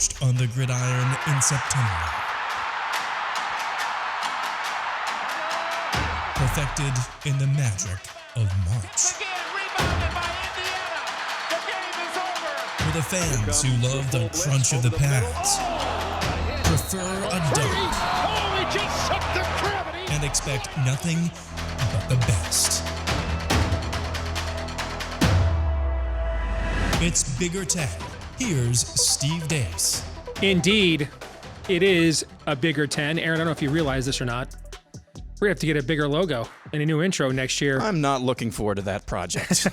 forged on the gridiron in September. Perfected in the magic of March. For the fans who love the crunch of the pads, prefer a dunk, and expect nothing but the best. It's Bigger Ten. Here's Steve Dace. Indeed, it is a Bigger Ten. Aaron, I don't know if you realize this or not. We're going to have to get a bigger logo and a new intro next year. I'm not looking forward to that project.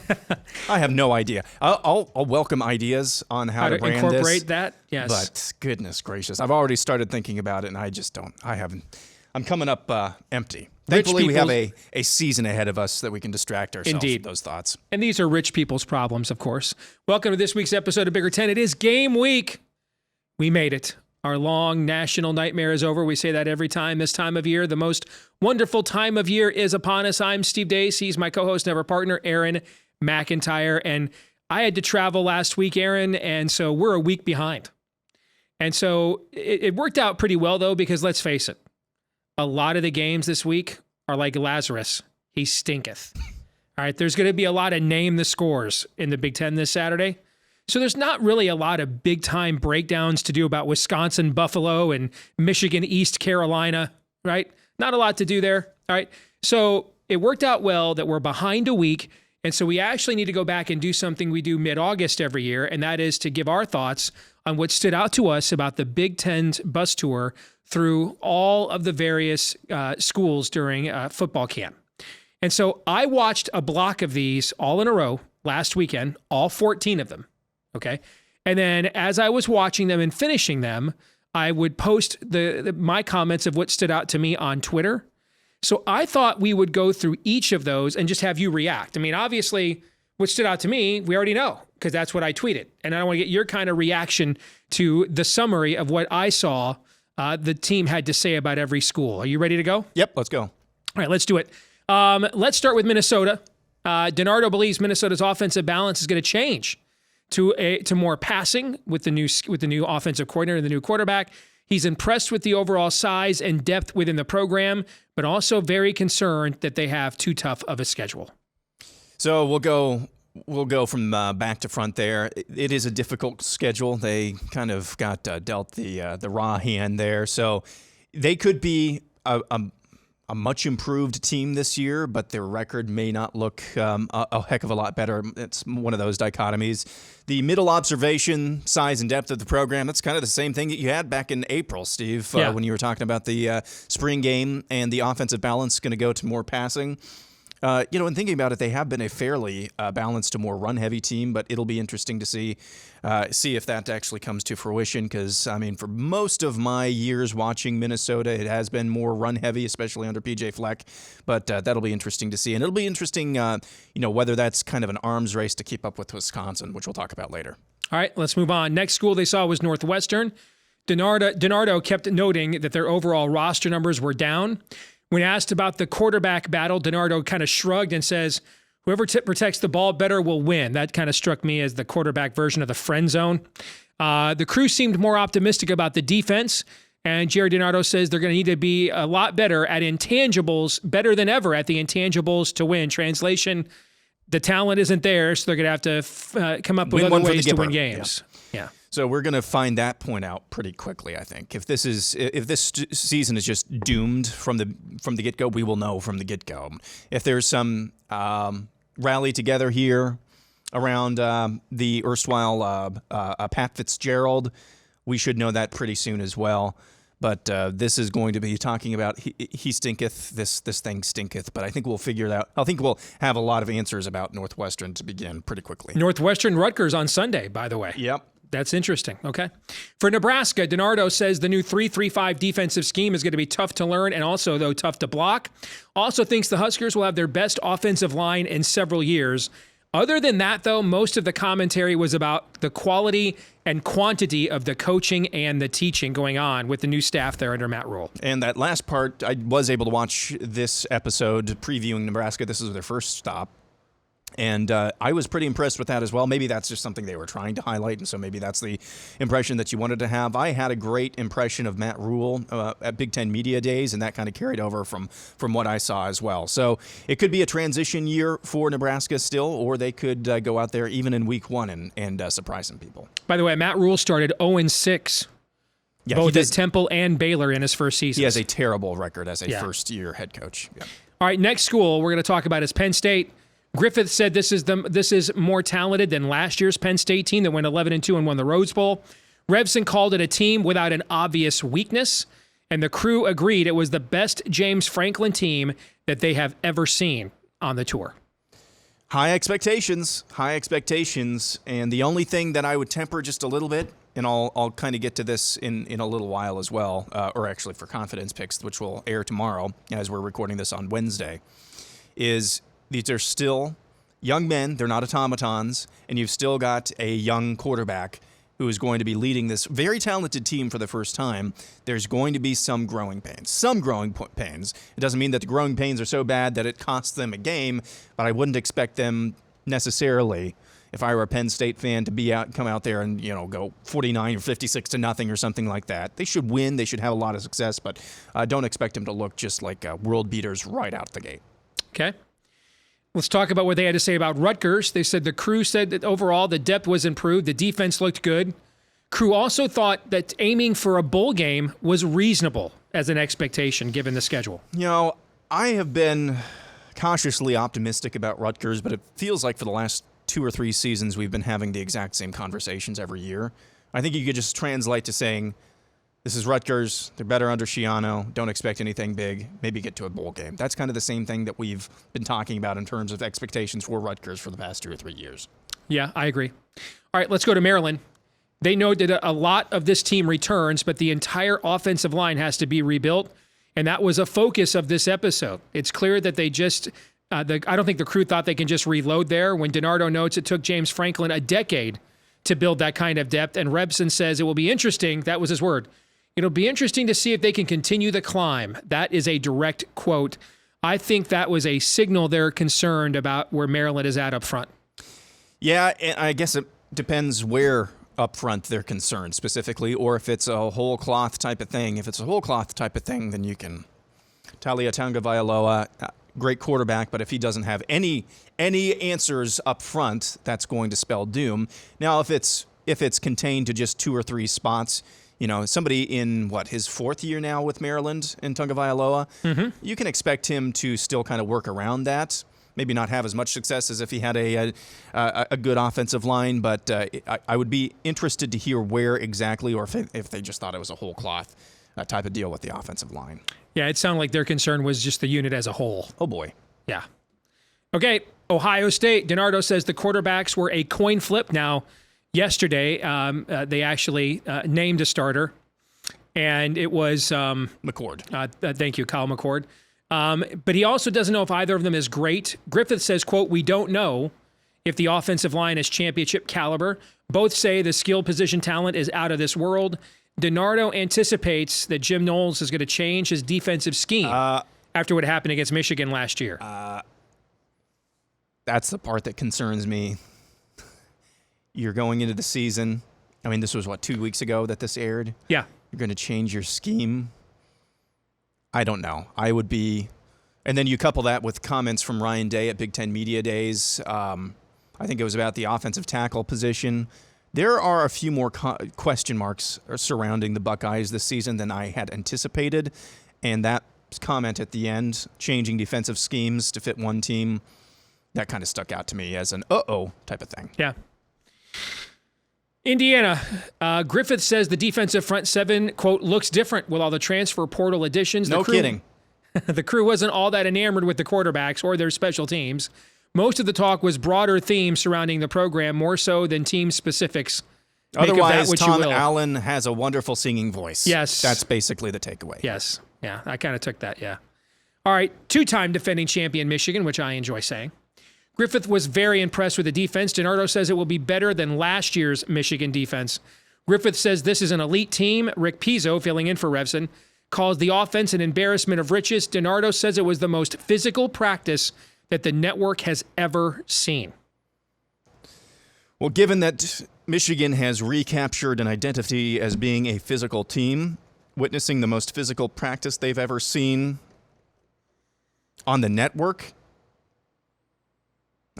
I have no idea. I'll welcome ideas on how to brand incorporate this, that. Yes. But goodness gracious, I've already started thinking about it, and I just don't. I'm coming up empty. Thankfully, we have a season ahead of us that we can distract ourselves with those thoughts. And these are rich people's problems, of course. Welcome to this week's episode of Bigger Ten. It is game week. We made it. Our long national nightmare is over. We say that every time this time of year. The most wonderful time of year is upon us. I'm Steve Dace. He's my co-host and ever partner, Aaron McIntyre. And I had to travel last week, Aaron, and so we're a week behind. And so it worked out pretty well, though, because let's face it, a lot of the games this week are like Lazarus. He stinketh. All right, there's going to be a lot of name the scores in the Big Ten this Saturday. So there's not really a lot of big-time breakdowns to do about Wisconsin, Buffalo, and Michigan, East Carolina, right? Not a lot to do there, all right? So it worked out well that we're behind a week, and so we actually need to go back and do something we do mid-August every year, and that is to give our thoughts on what stood out to us about the Big Ten's bus tour through all of the various schools during football camp. And so I watched a block of these all in a row last weekend, all 14 of them. Okay. And then as I was watching them and finishing them, I would post my comments of what stood out to me on Twitter. So I thought we would go through each of those and just have you react. I mean, obviously, what stood out to me, we already know because that's what I tweeted. And I want to get your kind of reaction to the summary of what I saw the team had to say about every school. Are you ready to go? Yep, let's go. All right, let's do it. Let's start with Minnesota. DiNardo believes Minnesota's offensive balance is going to change to more passing with the new offensive coordinator and the new quarterback. He's impressed with the overall size and depth within the program, but also very concerned that they have too tough of a schedule. So we'll go from back to front there. It is a difficult schedule. They kind of got dealt the raw hand there. So they could be a much improved team this year, but their record may not look a heck of a lot better. It's one of those dichotomies. The middle observation, size and depth of the program, that's kind of the same thing that you had back in April, Steve, when you were talking about the spring game and the offensive balance going to go to more passing. In thinking about it, they have been a fairly balanced to more run-heavy team, but it'll be interesting to see if that actually comes to fruition. Because I mean, for most of my years watching Minnesota, it has been more run-heavy, especially under PJ Fleck. But that'll be interesting to see, and it'll be interesting, whether that's kind of an arms race to keep up with Wisconsin, which we'll talk about later. All right, let's move on. Next school they saw was Northwestern. DiNardo kept noting that their overall roster numbers were down. When asked about the quarterback battle, DiNardo kind of shrugged and says, whoever protects the ball better will win. That kind of struck me as the quarterback version of the friend zone. The crew seemed more optimistic about the defense, and Jerry DiNardo says they're going to need to be a lot better at intangibles, better than ever at the intangibles to win. Translation, the talent isn't there, so they're going to have to come up with other ways to win games. Yeah. So we're going to find that point out pretty quickly, I think. If this season is just doomed from the get-go, we will know from the get-go. If there's some rally together here around the erstwhile Pat Fitzgerald, we should know that pretty soon as well. But this is going to be talking about he stinketh, this thing stinketh. But I think we'll figure it out. I think we'll have a lot of answers about Northwestern to begin pretty quickly. Northwestern Rutgers on Sunday, by the way. Yep. That's interesting. Okay. For Nebraska, DiNardo says the new 3-3-5 defensive scheme is going to be tough to learn and also, though, tough to block. Also thinks the Huskers will have their best offensive line in several years. Other than that, though, most of the commentary was about the quality and quantity of the coaching and the teaching going on with the new staff there under Matt Rule. And that last part, I was able to watch this episode previewing Nebraska. This is their first stop. And I was pretty impressed with that as well. Maybe that's just something they were trying to highlight, and so maybe that's the impression that you wanted to have. I had a great impression of Matt Rule at Big Ten Media Days, and that kind of carried over from what I saw as well. So it could be a transition year for Nebraska still, or they could go out there even in week one and surprise some people. By the way, Matt Rule started 0-6, both at Temple and Baylor in his first season. He has a terrible record as a first-year head coach. Yeah. All right, next school we're going to talk about is Penn State. Griffith said this is more talented than last year's Penn State team that went 11-2 and won the Rose Bowl. Revson called it a team without an obvious weakness, and the crew agreed it was the best James Franklin team that they have ever seen on the tour. High expectations, and the only thing that I would temper just a little bit, and I'll kind of get to this in a little while as well, or actually for confidence picks, which will air tomorrow as we're recording this on Wednesday, is these are still young men. They're not automatons, and you've still got a young quarterback who is going to be leading this very talented team for the first time. There's going to be some growing pains. It doesn't mean that the growing pains are so bad that it costs them a game, but I wouldn't expect them necessarily, if I were a Penn State fan, to come out there and go 49 or 56-0 or something like that. They should win. They should have a lot of success, but don't expect them to look just like world beaters right out the gate. Okay. Let's talk about what they had to say about Rutgers. They said the crew said that overall the depth was improved. The defense looked good. Crew also thought that aiming for a bowl game was reasonable as an expectation given the schedule. I have been cautiously optimistic about Rutgers, but it feels like for the last 2 or 3 seasons we've been having the exact same conversations every year. I think you could just translate to saying, this is Rutgers. They're better under Schiano. Don't expect anything big. Maybe get to a bowl game. That's kind of the same thing that we've been talking about in terms of expectations for Rutgers for the past 2 or 3 years. Yeah, I agree. All right, let's go to Maryland. They know that a lot of this team returns, but the entire offensive line has to be rebuilt, and that was a focus of this episode. It's clear that they just I don't think the crew thought they can just reload there. When DiNardo notes it took James Franklin a decade to build that kind of depth, and Revson says it will be interesting. That was his word. It'll be interesting to see if they can continue the climb. That is a direct quote. I think that was a signal they're concerned about where Maryland is at up front. Yeah, I guess it depends where up front they're concerned specifically, or if it's a whole cloth type of thing. If it's a whole cloth type of thing, then you can. Talia Tagovailoa, great quarterback, but if he doesn't have any answers up front, that's going to spell doom. Now, if it's contained to just 2 or 3 spots, somebody in his 4th year now with Maryland in Tagovailoa, you can expect him to still kind of work around that. Maybe not have as much success as if he had a good offensive line, but I would be interested to hear where exactly, or if they just thought it was a whole cloth type of deal with the offensive line. Yeah, it sounded like their concern was just the unit as a whole. Oh, boy. Yeah. Okay, Ohio State. DiNardo says the quarterbacks were a coin flip. Now, yesterday, they actually named a starter, and it was McCord. Thank you, Kyle McCord. But he also doesn't know if either of them is great. Griffith says, quote, "We don't know if the offensive line is championship caliber. Both say the skill position talent is out of this world. DiNardo anticipates that Jim Knowles is going to change his defensive scheme after what happened against Michigan last year." That's the part that concerns me. You're going into the season. I mean, this was, 2 weeks ago that this aired? Yeah. You're going to change your scheme? I don't know. I would be... And then you couple that with comments from Ryan Day at Big Ten Media Days. I think it was about the offensive tackle position. There are a few more question marks surrounding the Buckeyes this season than I had anticipated. And that comment at the end, changing defensive schemes to fit one team, that kind of stuck out to me as an uh-oh type of thing. Yeah. Indiana. Griffith says the defensive front seven, quote, looks different with all the transfer portal additions. No kidding. The crew wasn't all that enamored with the quarterbacks or their special teams. Most of the talk was broader themes surrounding the program, more so than team specifics. Otherwise, Tom Allen has a wonderful singing voice. Yes. That's basically the takeaway. Yes. Yeah, I kind of took that, yeah. All right, 2-time defending champion Michigan, which I enjoy saying. Griffith was very impressed with the defense. DiNardo says it will be better than last year's Michigan defense. Griffith says this is an elite team. Rick Pizzo, filling in for Revson, calls the offense an embarrassment of riches. DiNardo says it was the most physical practice that the network has ever seen. Well, given that Michigan has recaptured an identity as being a physical team, witnessing the most physical practice they've ever seen on the network,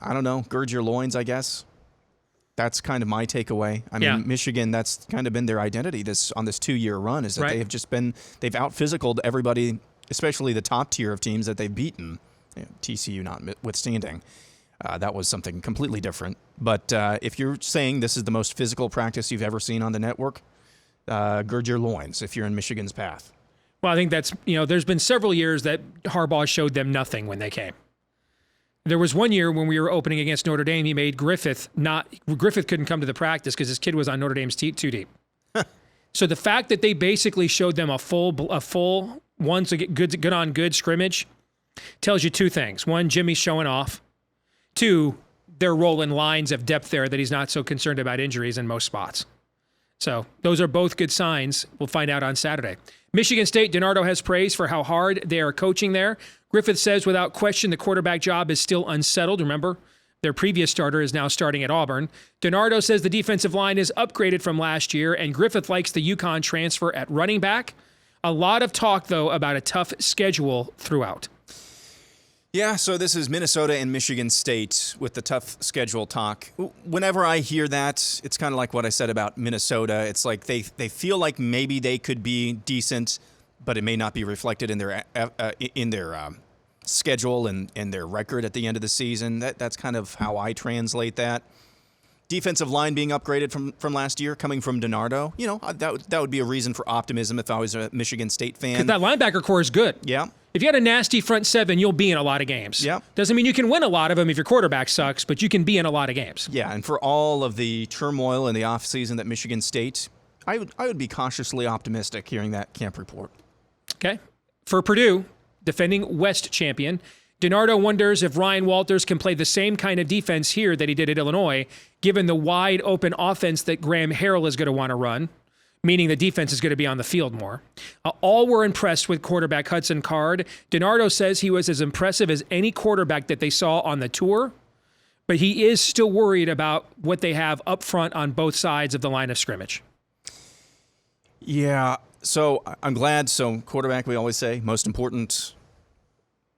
I don't know, gird your loins, I guess. That's kind of my takeaway. I mean, Michigan, that's kind of been their identity on this 2-year run, is that they have just been, they've out-physicaled everybody, especially the top tier of teams that they've beaten, TCU notwithstanding. That was something completely different. But if you're saying this is the most physical practice you've ever seen on the network, gird your loins if you're in Michigan's path. Well, I think that's, there's been several years that Harbaugh showed them nothing when they came. There was one year when we were opening against Notre Dame, he made Griffith couldn't come to the practice because his kid was on Notre Dame's too deep. So the fact that they basically showed them a full one to get good on good scrimmage tells you two things. One, Jimmy's showing off. Two, they're rolling lines of depth there that he's not so concerned about injuries in most spots. So those are both good signs. We'll find out on Saturday. Michigan State, DiNardo has praise for how hard they are coaching there. Griffith says without question the quarterback job is still unsettled. Remember, their previous starter is now starting at Auburn. DiNardo says the defensive line is upgraded from last year, and Griffith likes the UConn transfer at running back. A lot of talk, though, about a tough schedule throughout. Yeah, so this is Minnesota and Michigan State with the tough schedule talk. Whenever I hear that, it's kind of like what I said about Minnesota. It's like they feel like maybe they could be decent, but it may not be reflected in their schedule and their record at the end of the season. That's kind of how I translate that. Defensive line being upgraded from last year, coming from DiNardo. That would be a reason for optimism if I was a Michigan State fan. Because that linebacker core is good. Yeah. If you had a nasty front seven, you'll be in a lot of games. Yeah. Doesn't mean you can win a lot of them if your quarterback sucks, but you can be in a lot of games. Yeah, and for all of the turmoil in the offseason that Michigan State, I would be cautiously optimistic hearing that camp report. Okay. For Purdue, defending West champion, DiNardo wonders if Ryan Walters can play the same kind of defense here that he did at Illinois, given the wide open offense that Graham Harrell is going to want to run, meaning the defense is going to be on the field more. All were impressed with quarterback Hudson Card. DiNardo says he was as impressive as any quarterback that they saw on the tour, but he is still worried about what they have up front on both sides of the line of scrimmage. Yeah, so I'm glad. So quarterback, we always say, most important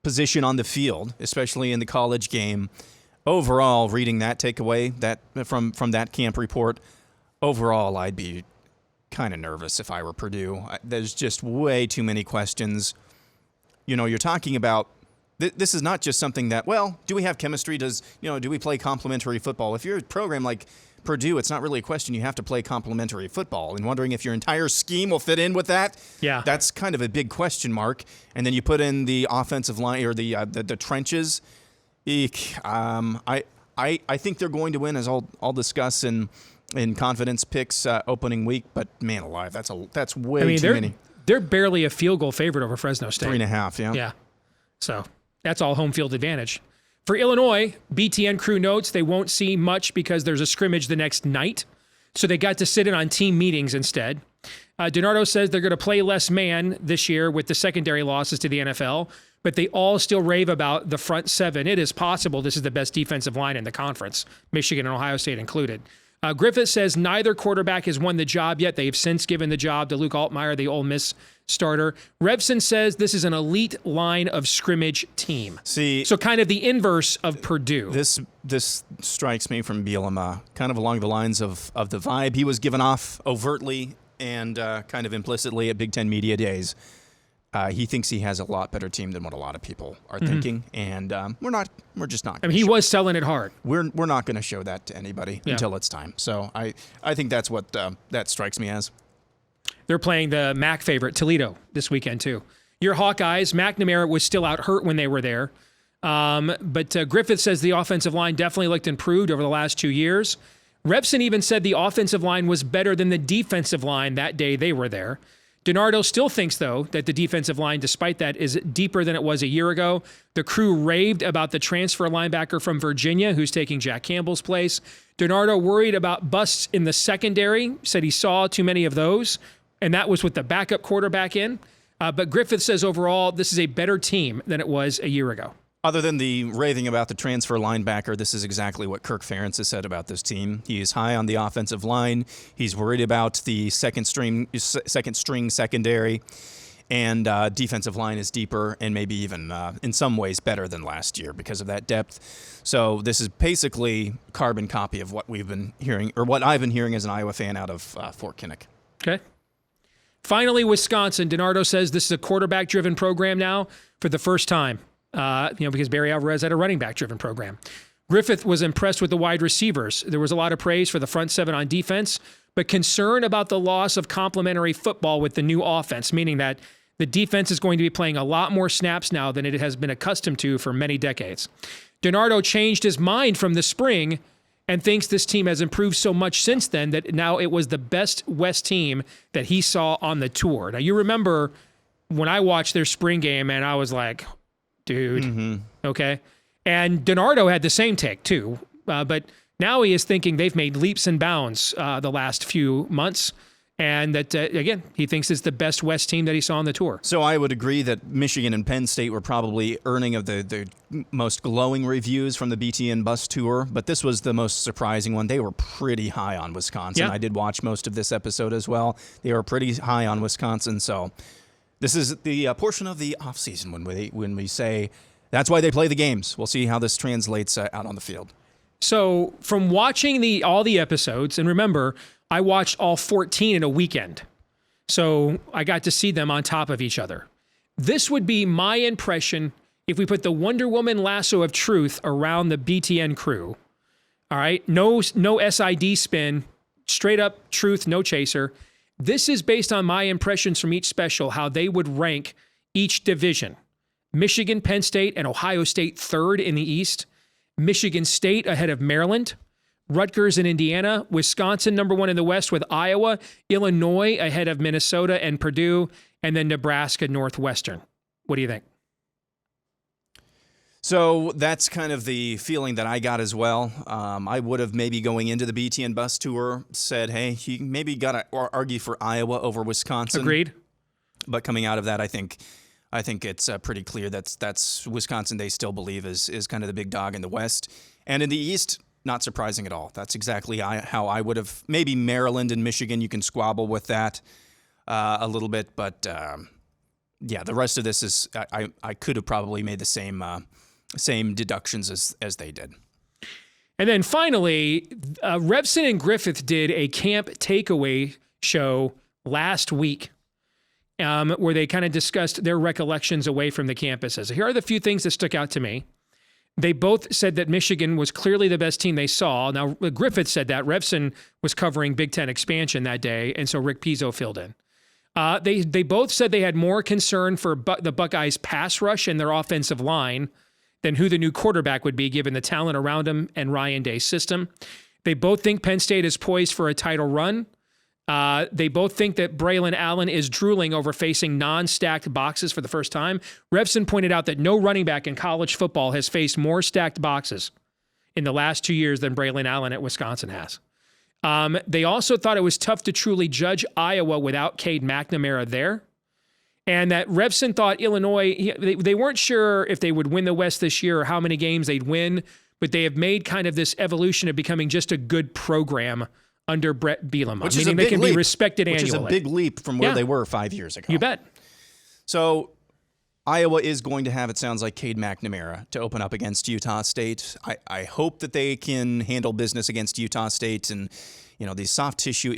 position on the field, especially in the college game. Overall, reading that takeaway that from that camp report, overall, I'd be kind of nervous if I were Purdue. There's just way too many questions. You're talking about this is not just something that, well, do we have chemistry? Do we play complementary football? If you're a program like Purdue, it's not really a question. You have to play complementary football, and wondering if your entire scheme will fit in with that. Yeah, that's kind of a big question mark. And then you put in the offensive line or the trenches. I think they're going to win, as I'll discuss in confidence picks opening week. But man alive, that's way too many. They're barely a field goal favorite over Fresno State. 3.5. Yeah. Yeah. So that's all home field advantage. For Illinois, BTN crew notes they won't see much because there's a scrimmage the next night. So they got to sit in on team meetings instead. DiNardo says they're going to play less man this year with the secondary losses to the NFL, but they all still rave about the front seven. It is possible this is the best defensive line in the conference, Michigan and Ohio State included. Griffith says neither quarterback has won the job yet. They've since given the job to Luke Altmaier, the Ole Miss starter. Revson says this is an elite line of scrimmage team. So kind of the inverse of Purdue. This strikes me from Bielema, kind of along the lines of the vibe he was given off overtly and kind of implicitly at Big Ten Media Days. He thinks he has a lot better team than what a lot of people are thinking, and we're just not. I mean, he was selling it hard. We're not going to show that to anybody until it's time. So I think that's what that strikes me as. They're playing the MAC favorite, Toledo, this weekend too. Your Hawkeyes, McNamara was still out hurt when they were there, but Griffith says the offensive line definitely looked improved over the last 2 years. Revson even said the offensive line was better than the defensive line that day they were there. DiNardo still thinks, though, that the defensive line, despite that, is deeper than it was a year ago. The crew raved about the transfer linebacker from Virginia, who's taking Jack Campbell's place. DiNardo worried about busts in the secondary, said he saw too many of those, and that was with the backup quarterback in. But Griffith says overall, this is a better team than it was a year ago. Other than the raving about the transfer linebacker, this is exactly what Kirk Ferentz has said about this team. He is high on the offensive line. He's worried about the second string secondary, and defensive line is deeper and maybe even in some ways better than last year because of that depth. So this is basically a carbon copy of what we've been hearing, or what I've been hearing as an Iowa fan out of Fort Kinnick. Okay. Finally, Wisconsin. DiNardo says this is a quarterback-driven program now for the first time. Because Barry Alvarez had a running back-driven program. Griffith was impressed with the wide receivers. There was a lot of praise for the front seven on defense, but concern about the loss of complementary football with the new offense, meaning that the defense is going to be playing a lot more snaps now than it has been accustomed to for many decades. DiNardo changed his mind from the spring and thinks this team has improved so much since then that now it was the best West team that he saw on the tour. Now, you remember when I watched their spring game, and I was like, dude, okay? And DiNardo had the same take, too. But now he is thinking they've made leaps and bounds the last few months. And that, again, he thinks it's the best West team that he saw on the tour. So I would agree that Michigan and Penn State were probably earning of the most glowing reviews from the BTN bus tour, but this was the most surprising one. They were pretty high on Wisconsin. Yeah. I did watch most of this episode as well. They were pretty high on Wisconsin, so this is the portion of the offseason when we say that's why they play the games. We'll see how this translates out on the field. So from watching all the episodes, and remember, I watched all 14 in a weekend. So I got to see them on top of each other. This would be my impression if we put the Wonder Woman lasso of truth around the BTN crew. All right? No SID spin, straight up truth, no chaser. This is based on my impressions from each special, how they would rank each division. Michigan, Penn State, and Ohio State third in the East. Michigan State ahead of Maryland. Rutgers and Indiana. Wisconsin number one in the West with Iowa. Illinois ahead of Minnesota and Purdue. And then Nebraska, Northwestern. What do you think? So that's kind of the feeling that I got as well. I would have maybe going into the BTN bus tour said, hey, you maybe got to argue for Iowa over Wisconsin. Agreed. But coming out of that, I think it's pretty clear that's Wisconsin they still believe is kind of the big dog in the West. And in the East, not surprising at all. That's exactly how I would have. Maybe Maryland and Michigan, you can squabble with that a little bit. But, yeah, the rest of this is I could have probably made the same deductions as they did. And then finally, Revson and Griffith did a camp takeaway show last week where they kind of discussed their recollections away from the campuses. Here are the few things that stuck out to me. They both said that Michigan was clearly the best team they saw. Now, Griffith said that. Revson was covering Big Ten expansion that day, and so Rick Pizzo filled in. They both said they had more concern for the Buckeyes' pass rush and their offensive line than who the new quarterback would be given the talent around him and Ryan Day's system. They both think Penn State is poised for a title run. They both think that Braylon Allen is drooling over facing non-stacked boxes for the first time. Revson pointed out that no running back in college football has faced more stacked boxes in the last 2 years than Braylon Allen at Wisconsin has. They also thought it was tough to truly judge Iowa without Cade McNamara there. And that Revson thought Illinois, they weren't sure if they would win the West this year or how many games they'd win, but they have made kind of this evolution of becoming just a good program under Brett Bielema, meaning they can be respected annually. Which is a big leap from where they were 5 years ago. You bet. So Iowa is going to have, it sounds like, Cade McNamara to open up against Utah State. I hope that they can handle business against Utah State and, these soft tissue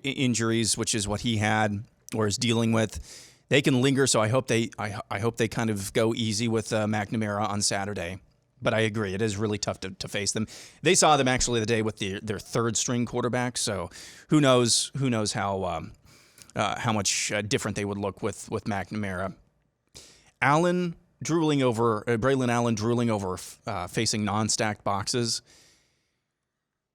injuries, which is what he had or is dealing with. They can linger, so I hope they kind of go easy with McNamara on Saturday. But I agree, it is really tough to face them. They saw them actually the day with their third string quarterback, so who knows how much different they would look with McNamara. Braylon Allen drooling over facing non-stacked boxes.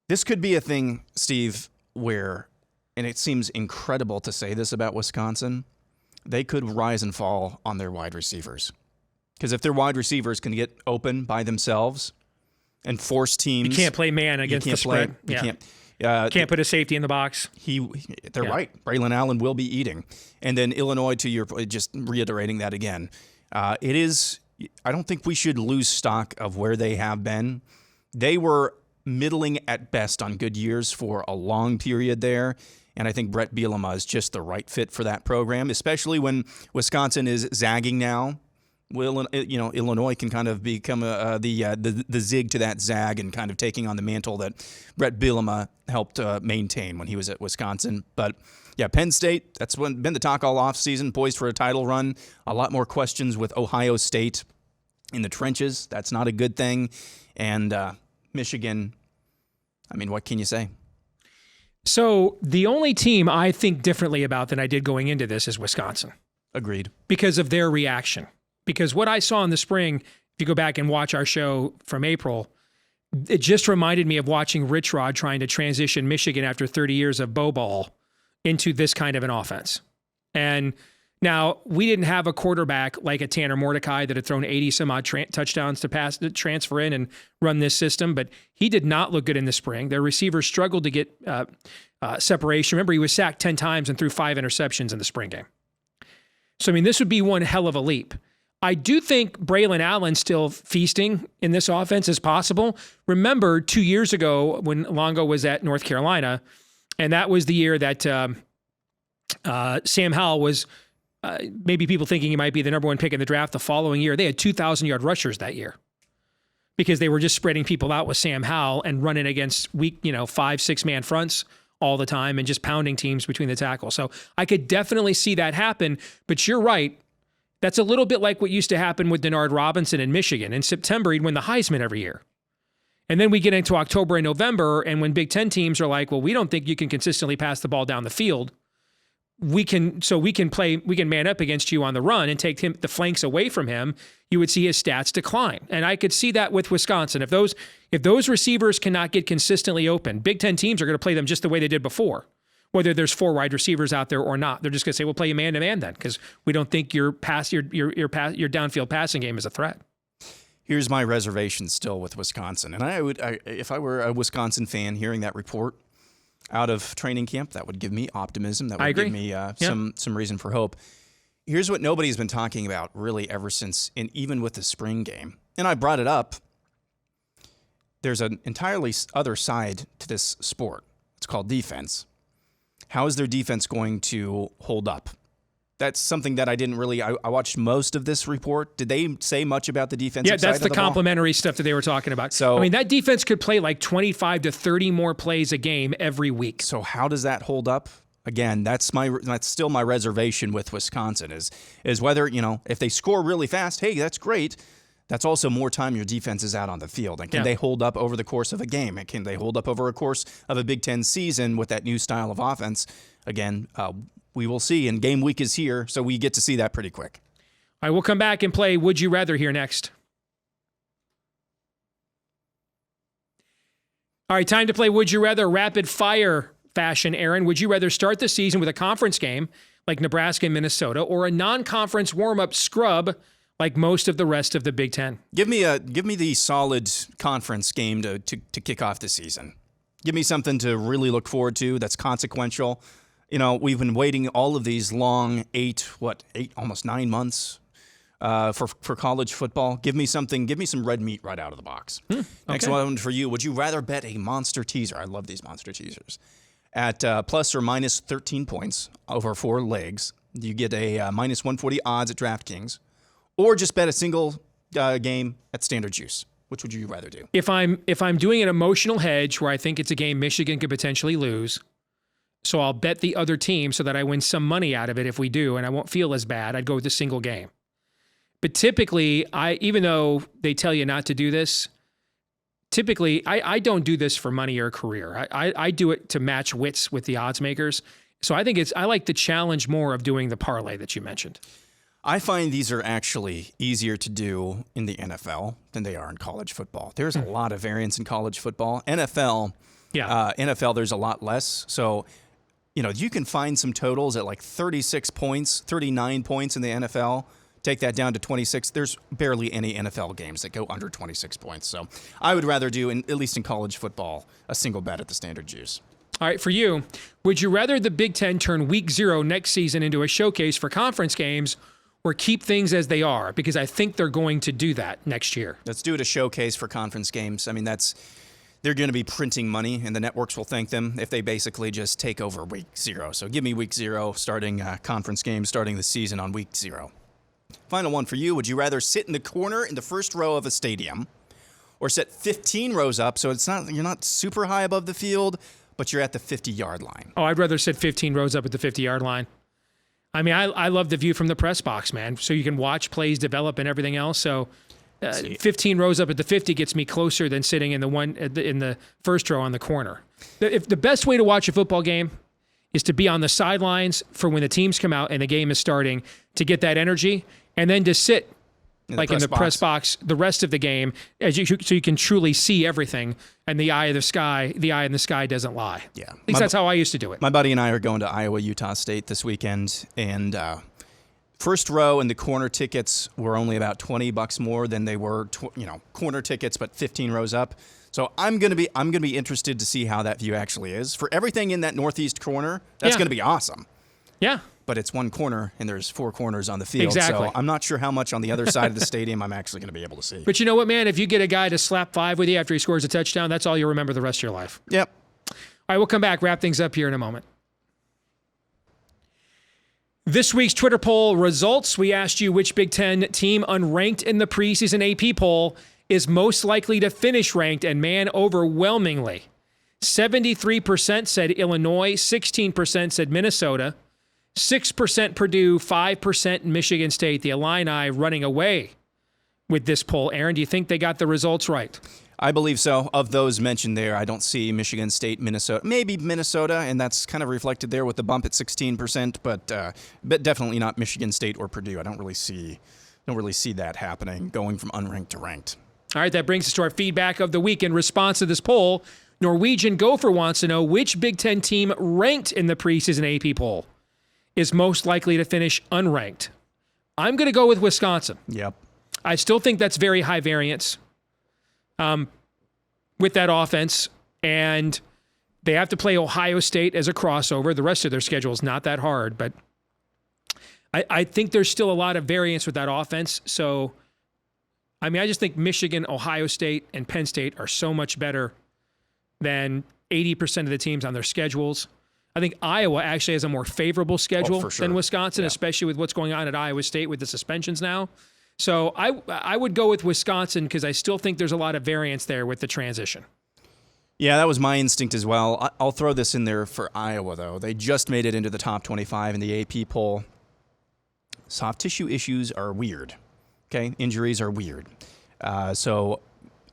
This could be a thing, Steve, where, and it seems incredible to say this about Wisconsin, they could rise and fall on their wide receivers. Because if their wide receivers can get open by themselves and force teams... You can't play man against the spread. Can't put a safety in the box. They're right. Braylon Allen will be eating. And then Illinois, to your just reiterating that again, it is I don't think we should lose stock of where they have been. They were middling at best on good years for a long period there. And I think Brett Bielema is just the right fit for that program, especially when Wisconsin is zagging now. Well, Illinois can kind of become the zig to that zag and kind of taking on the mantle that Brett Bielema helped maintain when he was at Wisconsin. But yeah, Penn State, that's been the talk all offseason, poised for a title run. A lot more questions with Ohio State in the trenches. That's not a good thing. And Michigan, I mean, what can you say? So the only team I think differently about than I did going into this is Wisconsin. Agreed. Because of their reaction. Because what I saw in the spring, if you go back and watch our show from April, it just reminded me of watching Rich Rod trying to transition Michigan after 30 years of bow ball into this kind of an offense. And now we didn't have a quarterback like a Tanner Mordecai that had thrown 80 some odd touchdowns to transfer in and run this system, but he did not look good in the spring. Their receivers struggled to get separation. Remember, he was sacked 10 times and threw 5 interceptions in the spring game. So, I mean, this would be one hell of a leap. I do think Braylon Allen still feasting in this offense is possible. Remember 2 years ago when Longo was at North Carolina, and that was the year that Sam Howell was maybe people thinking he might be the number 1 pick in the draft the following year. They had 2,000-yard rushers that year because they were just spreading people out with Sam Howell and running against weak, 5-6-man fronts all the time and just pounding teams between the tackles. So I could definitely see that happen, but you're right. That's a little bit like what used to happen with Denard Robinson in Michigan. In September, he'd win the Heisman every year. And then we get into October and November, and when Big Ten teams are like, well, we don't think you can consistently pass the ball down the field, we can man up against you on the run and take the flanks away from him, you would see his stats decline. And I could see that with Wisconsin. If those receivers cannot get consistently open, Big Ten teams are going to play them just the way they did before. Whether there's 4 wide receivers out there or not, they're just going to say, we'll play you man-to-man then, because we don't think your downfield passing game is a threat. Here's my reservation still with Wisconsin. And if I were a Wisconsin fan hearing that report out of training camp, that would give me optimism. That would give me some reason for hope. Here's what nobody's been talking about really ever since, and even with the spring game. And I brought it up. There's an entirely other side to this sport. It's called defense. How is their defense going to hold up? That's something that I didn't really. I watched most of this report. Did they say much about the defensive side of the ball? Yeah, that's the complimentary stuff that they were talking about. So, I mean, that defense could play like 25 to 30 more plays a game every week. So how does that hold up? Again, that's still my reservation with Wisconsin is whether, if they score really fast, hey, that's great. That's also more time your defense is out on the field. And can they hold up over the course of a game? And can they hold up over a course of a Big Ten season with that new style of offense? Again, we will see. And game week is here, so we get to see that pretty quick. All right, we'll come back and play Would You Rather here next. All right, time to play Would You Rather rapid fire fashion, Aaron. Would you rather start the season with a conference game like Nebraska and Minnesota or a non-conference warm-up scrub like most of the rest of the Big Ten? Give me the solid conference game to kick off the season. Give me something to really look forward to that's consequential. We've been waiting all of these long 8, almost 9 months for college football. Give me some red meat right out of the box. Okay. Next one for you. Would you rather bet a monster teaser? I love these monster teasers. At plus or minus 13 points over 4 legs. You get a minus 140 odds at DraftKings. Or just bet a single game at Standard Juice. Which would you rather do? If I'm doing an emotional hedge where I think it's a game Michigan could potentially lose, so I'll bet the other team so that I win some money out of it if we do, and I won't feel as bad, I'd go with a single game. But typically, even though they tell you not to do this, typically I don't do this for money or career. I do it to match wits with the odds makers. So I think I like the challenge more of doing the parlay that you mentioned. I find these are actually easier to do in the NFL than they are in college football. There's a lot of variance in college football. NFL, there's a lot less. So, you can find some totals at like 36 points, 39 points in the NFL. Take that down to 26. There's barely any NFL games that go under 26 points. So I would rather do, at least in college football, a single bet at the Standard Juice. All right, for you, would you rather the Big Ten turn Week 0 next season into a showcase for conference games, or keep things as they are, because I think they're going to do that next year. Let's do it a showcase for conference games. I mean, they're going to be printing money, and the networks will thank them if they basically just take over week 0. So give me week 0, starting conference games, starting the season on week 0. Final one for you. Would you rather sit in the corner in the first row of a stadium or sit 15 rows up so you're not super high above the field, but you're at the 50-yard line? Oh, I'd rather sit 15 rows up at the 50-yard line. I mean, I love the view from the press box, man, so you can watch plays develop and everything else. So 15 rows up at the 50 gets me closer than sitting in the first row on the corner. If the best way to watch a football game is to be on the sidelines for when the teams come out and the game is starting, to get that energy, and then to sit in the press box the rest of the game so you can truly see everything, and the eye in the sky doesn't lie. Yeah. At least that's how I used to do it. My buddy and I are going to Iowa, Utah State this weekend, and first row and the corner tickets were only about $20 more than they were, corner tickets, but 15 rows up. So I'm gonna be interested to see how that view actually is. For everything in that northeast corner, that's gonna be awesome. Yeah. But it's one corner, and there's 4 corners on the field. Exactly. So I'm not sure how much on the other side of the stadium I'm actually going to be able to see. But you know what, man? If you get a guy to slap 5 with you after he scores a touchdown, that's all you'll remember the rest of your life. Yep. All right, we'll come back, wrap things up here in a moment. This week's Twitter poll results. We asked you which Big Ten team unranked in the preseason AP poll is most likely to finish ranked, and man, overwhelmingly, 73% said Illinois, 16% said Minnesota, 6% Purdue, 5% Michigan State. The Illini running away with this poll. Aaron, do you think they got the results right? I believe so. Of those mentioned there, I don't see Michigan State, Minnesota, maybe Minnesota, and that's kind of reflected there with the bump at 16%, but definitely not Michigan State or Purdue. I don't really see that happening, going from unranked to ranked. All right, that brings us to our feedback of the week. In response to this poll, Norwegian Gopher wants to know which Big Ten team ranked in the preseason AP poll is most likely to finish unranked. I'm going to go with Wisconsin. Yep. I still think that's very high variance with that offense, and they have to play Ohio State as a crossover. The rest of their schedule is not that hard, but I think there's still a lot of variance with that offense. So, I mean, I just think Michigan, Ohio State, and Penn State are so much better than 80% of the teams on their schedules. I think Iowa actually has a more favorable schedule than Wisconsin, especially with what's going on at Iowa State with the suspensions now. So I would go with Wisconsin because I still think there's a lot of variance there with the transition. Yeah, that was my instinct as well. I'll throw this in there for Iowa, though. They just made it into the top 25 in the AP poll. Soft tissue issues are weird. Okay, injuries are weird. So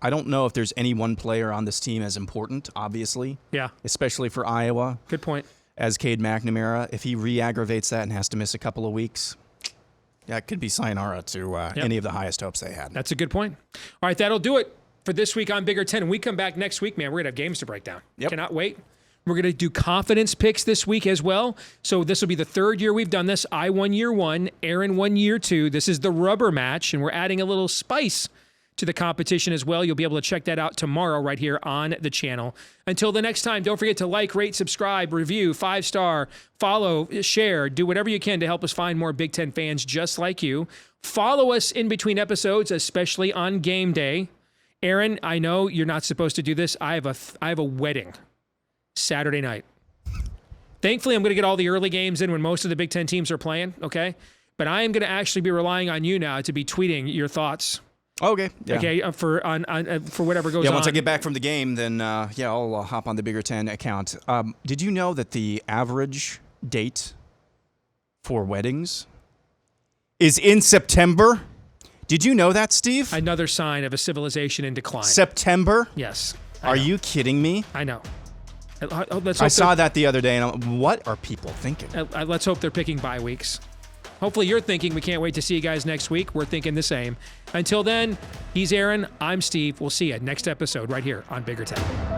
I don't know if there's any one player on this team as important, obviously. Yeah. Especially for Iowa. Good point. As Cade McNamara. If he re-aggravates that and has to miss a couple of weeks, that could be sayonara to any of the highest hopes they had. That's a good point. All right, that'll do it for this week on Bigger 10. When we come back next week, man, we're going to have games to break down. Yep. Cannot wait. We're going to do confidence picks this week as well. So this will be the third year we've done this. I won year 1, Aaron won year 2. This is the rubber match, and we're adding a little spice to the competition as well. You'll be able to check that out tomorrow right here on the channel. Until the next time, don't forget to like, rate, subscribe, review, 5-star, follow, share, do whatever you can to help us find more Big Ten fans just like you. Follow us in between episodes, especially on game day. Aaron, I know you're not supposed to do this. I have a wedding Saturday night. Thankfully, I'm going to get all the early games in when most of the Big Ten teams are playing, okay? But I am going to actually be relying on you now to be tweeting your thoughts. Okay. Yeah. Okay. For whatever goes on. Yeah. Once I get back from the game, then I'll hop on the Bigger 10 account. Did you know that the average date for weddings is in September? Did you know that, Steve? Another sign of a civilization in decline. September? Yes. Are you kidding me? I know. I saw that the other day, and what are people thinking? Let's hope they're picking bye weeks. Hopefully you're thinking we can't wait to see you guys next week. We're thinking the same. Until then, he's Aaron. I'm Steve. We'll see you next episode right here on Bigger 10.